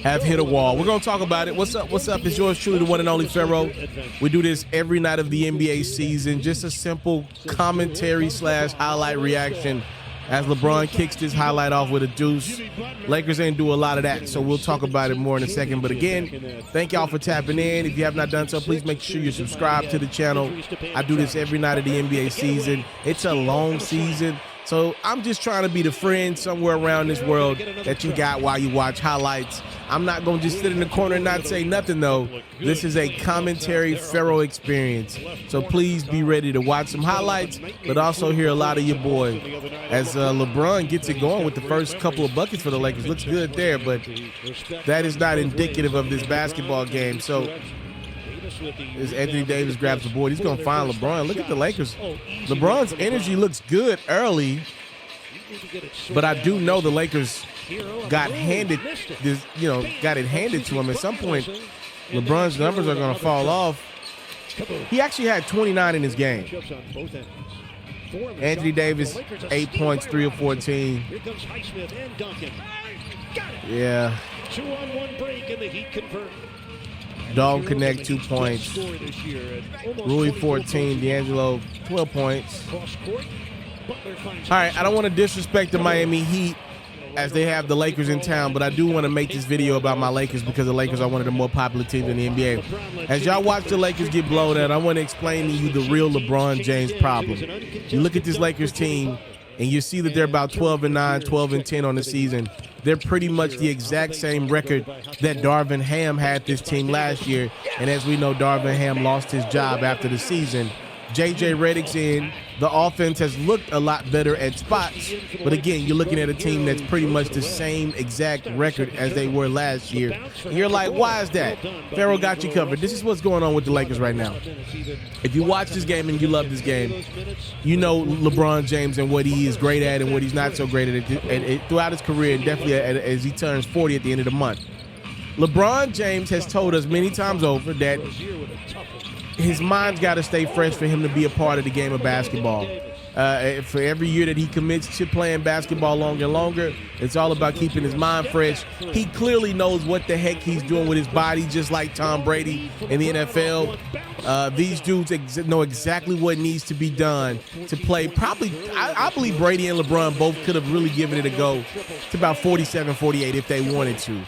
have hit a wall. We're going to talk about it. What's up? What's up? It's yours truly, the one and only Herro. We do this every night of the NBA season. Just a simple commentary / highlight reaction as LeBron kicks this highlight off with a deuce. Lakers ain't do a lot of that, so we'll talk about it more in a second. But again, thank y'all for tapping in. If you have not done so, please make sure you subscribe to the channel. I do this every night of the NBA season. It's a long season. So I'm just trying to be the friend somewhere around this world that you got while you watch highlights. I'm not going to just sit in the corner and not say nothing, though. This is a commentary Herro experience. So please be ready to watch some highlights, but also hear a lot of your boy. As LeBron gets it going with the first couple of buckets for the Lakers. Looks good there, but that is not indicative of this basketball game. So as Anthony Davis grabs the board, he's going to find LeBron. Look at the Lakers. LeBron's energy looks good early, but I do know the Lakers got handed this, got it handed to him. At some point, LeBron's numbers are going to fall off. He actually had 29 in his game. Anthony Davis, 8 points, 3 of 14. Yeah. 2-on-1 break and the Heat convert. Dog Connect, 2 points. Rui, 14. D'Angelo, 12 points. All right, I don't want to disrespect the Miami Heat as they have the Lakers in town, but I do want to make this video about my Lakers because the Lakers are one of the more popular teams in the NBA. As y'all watch the Lakers get blown out, I want to explain to you the real LeBron James problem. You look at this Lakers team, and you see that they're about 12-9, 12-10 on the season. They're pretty much the exact same record that Darvin Ham had this team last year. And as we know, Darvin Ham lost his job after the season. J.J. Redick's in. The offense has looked a lot better at spots. But again, you're looking at a team that's pretty much the same exact record as they were last year. And you're like, why is that? Herro got you covered. This is what's going on with the Lakers right now. If you watch this game and you love this game, you know LeBron James and what he is great at and what he's not so great at throughout his career, and definitely as he turns 40 at the end of the month. LeBron James has told us many times over that his mind's got to stay fresh for him to be a part of the game of basketball. For every year that he commits to playing basketball longer and longer, it's all about keeping his mind fresh. He clearly knows what the heck he's doing with his body, just like Tom Brady in the NFL. These dudes know exactly what needs to be done to play. Probably, I believe Brady and LeBron both could have really given it a go to about 47, 48 if they wanted to.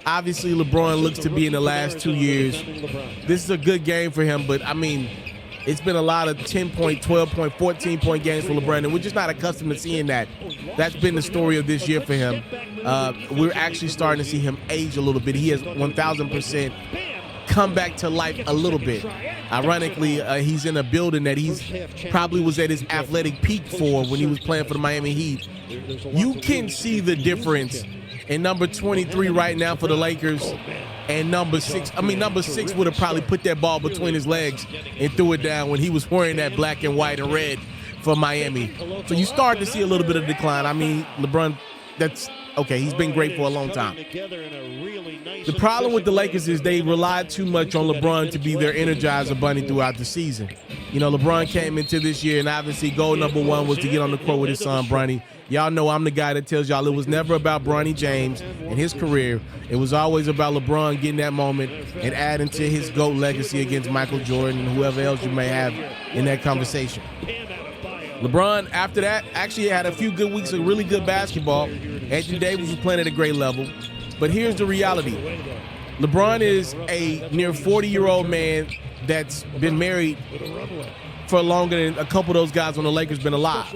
Obviously, LeBron looks to be in the last 2 years. This is a good game for him, but, I mean, it's been a lot of 10-point, 12-point, 14-point games for LeBron, and we're just not accustomed to seeing that. That's been the story of this year for him. We're actually starting to see him age a little bit. He has 1,000% come back to life a little bit. Ironically, he's in a building that he's probably was at his athletic peak for when he was playing for the Miami Heat. You can see the difference in number 23 right now for the Lakers and number 6. I mean, number 6 would have probably put that ball between his legs and threw it down when he was wearing that black and white and red for Miami. So you start to see a little bit of decline. I mean, LeBron, that's okay. He's been great for a long time. The problem with the Lakers is they relied too much on LeBron to be their Energizer bunny throughout the season. You know, LeBron came into this year, and obviously goal number 1 was to get on the court with his son, Bronny. Y'all know I'm the guy that tells y'all it was never about Bronny James and his career. It was always about LeBron getting that moment and adding to his GOAT legacy against Michael Jordan and whoever else you may have in that conversation. LeBron, after that, actually had a few good weeks of really good basketball. Anthony Davis was playing at a great level. But here's the reality. LeBron is a near 40-year-old man that's been married for longer than a couple of those guys on the Lakers been alive.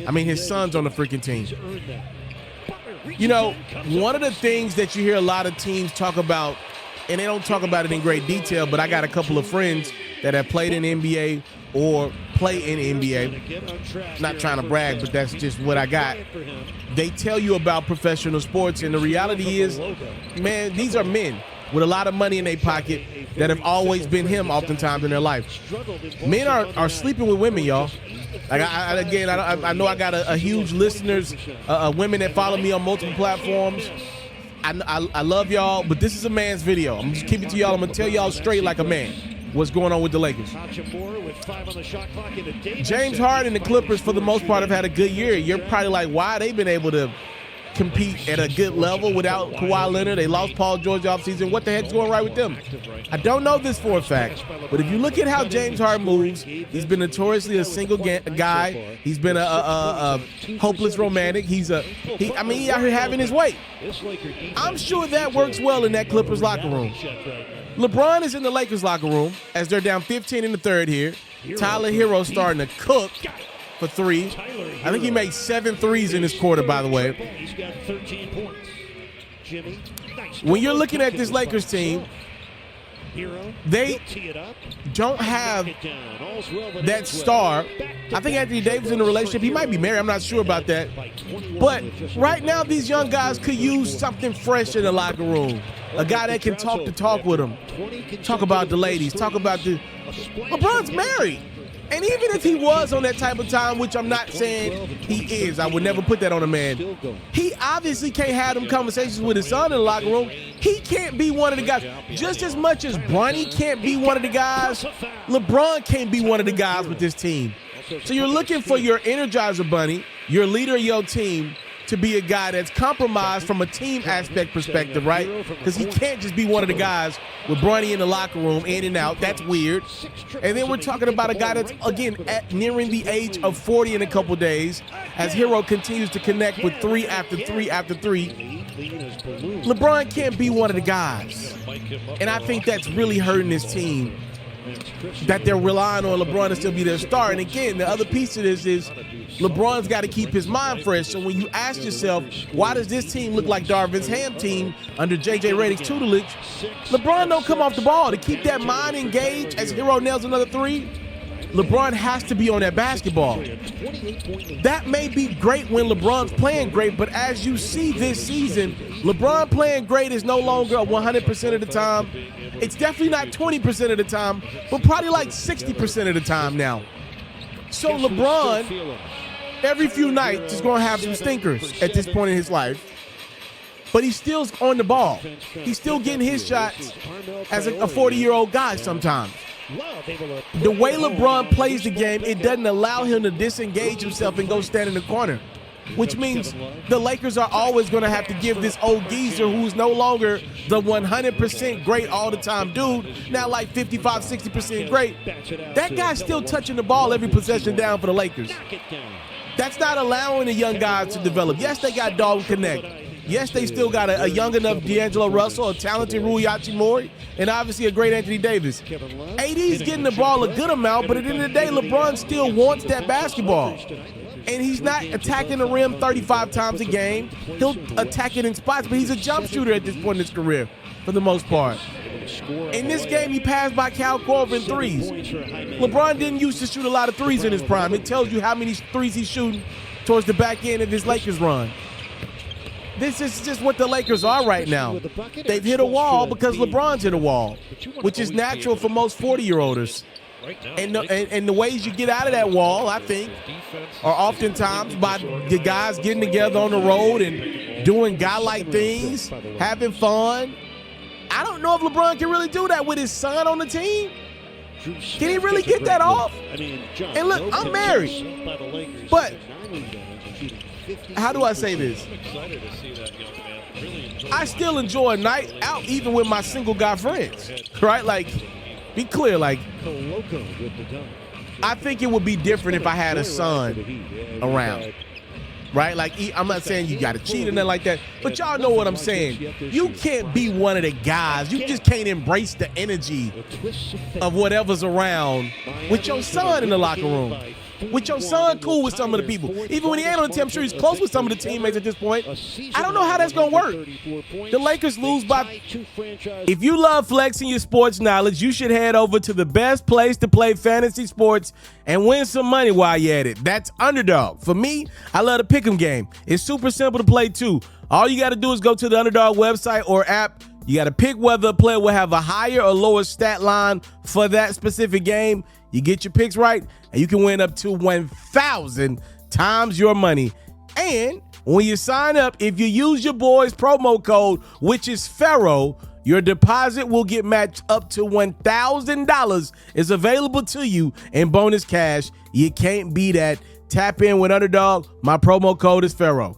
I mean, his son's on the freaking team. You know, one of the things that you hear a lot of teams talk about, and they don't talk about it in great detail, but I got a couple of friends that have played in the NBA or play in the NBA. Not trying to brag, but that's just what I got. They tell you about professional sports, and the reality is, man, these are men with a lot of money in their pocket that have always been him oftentimes in their life. Men are sleeping with women, y'all. Like I know I got a huge listeners, women that follow me on multiple platforms. I love y'all, but this is a man's video. I'm just keep it to y'all. I'm gonna tell y'all straight like a man what's going on with the Lakers. James Harden and the Clippers, for the most part, have had a good year. You're probably like, why they've been able to compete at a good level without Kawhi Leonard. They lost Paul George offseason. What the heck's going right with them? I don't know this for a fact, but if you look at how James Harden moves, he's been notoriously a single guy. He's been a hopeless romantic. He's out here having his way. I'm sure that works well in that Clippers locker room. LeBron is in the Lakers locker room as they're down 15 in the third here. Tyler Herro starting to cook for three. I think he made 7 threes in this quarter, by the way. He's got 13 points. Jimmy, when you're looking at this Lakers team, they don't have that star. I think Anthony Davis in a relationship. He might be married. I'm not sure about that. But right now, these young guys could use something fresh in the locker room. A guy that can talk the talk with them. Talk about the ladies. Talk about the... LeBron's married. And even if he was on that type of time, which I'm not saying he is, I would never put that on a man. He obviously can't have them conversations with his son in the locker room. He can't be one of the guys. Just as much as Bronny can't be one of the guys, LeBron can't be one of the guys with this team. So you're looking for your Energizer Bunny, your leader of your team, to be a guy that's compromised from a team aspect perspective, right? Because he can't just be one of the guys with Bronny in the locker room, in and out. That's weird. And then we're talking about a guy that's, again, nearing the age of 40 in a couple days as Herro continues to connect with 3 after 3 after 3. LeBron can't be one of the guys. And I think that's really hurting this team, that they're relying on LeBron to still be their star. And again, the other piece of this is LeBron's got to keep his mind fresh. So when you ask yourself, why does this team look like Darvin's Ham team under J.J. Redick's tutelage? LeBron don't come off the ball. To keep that mind engaged as Herro nails another 3, LeBron has to be on that basketball. That may be great when LeBron's playing great, but as you see this season, LeBron playing great is no longer 100% of the time. It's definitely not 20% of the time, but probably like 60% of the time now. So LeBron, every few nights, is going to have some stinkers at this point in his life. But he's still on the ball. He's still getting his shots as a 40-year-old guy sometimes. The way LeBron plays the game, it doesn't allow him to disengage himself and go stand in the corner, which means the Lakers are always going to have to give this old geezer who's no longer the 100% great all the time dude, now like 55, 60% great. That guy's still touching the ball every possession down for the Lakers. That's not allowing the young guys to develop. Yes, they got Dalton Connect. Yes, they still got a young enough D'Angelo Russell, a talented Rui Hachimura, and obviously a great Anthony Davis. AD's getting the ball a good amount, but at the end of the day, LeBron still wants that basketball. And he's not attacking the rim 35 times a game. He'll attack it in spots, but he's a jump shooter at this point in his career for the most part. In this game, he passed by Cal Korver in threes. LeBron didn't used to shoot a lot of threes in his prime. It tells you how many threes he's shooting towards the back end of his Lakers run. This is just what the Lakers are right now. They've hit a wall because LeBron's hit a wall, which is natural for most 40-year-olders. And the ways you get out of that wall, I think, are oftentimes by the guys getting together on the road and doing guy-like things, having fun. I don't know if LeBron can really do that with his son on the team. Can he really get that off? And look, I'm married, but how do I say this? I still enjoy a night out even with my single guy friends, right? Like, be clear, like, I think it would be different if I had a son around, right? Like, I'm not saying you got to cheat or nothing like that, but y'all know what I'm saying. You can't be one of the guys. You just can't embrace the energy of whatever's around with your son in the locker room. With your son cool with some of the people. Even when he ain't on the team, I'm sure he's close with some of the teammates at this point. I don't know how that's going to work. The Lakers lose by... If you love flexing your sports knowledge, you should head over to the best place to play fantasy sports and win some money while you're at it. That's Underdog. For me, I love the pick'em game. It's super simple to play too. All you got to do is go to the Underdog website or app. You got to pick whether a player will have a higher or lower stat line for that specific game. You get your picks right, and you can win up to 1,000 times your money. And when you sign up, if you use your boy's promo code, which is Herro, your deposit will get matched up to $1,000 is available to you in bonus cash. You can't beat that. Tap in with Underdog. My promo code is Herro.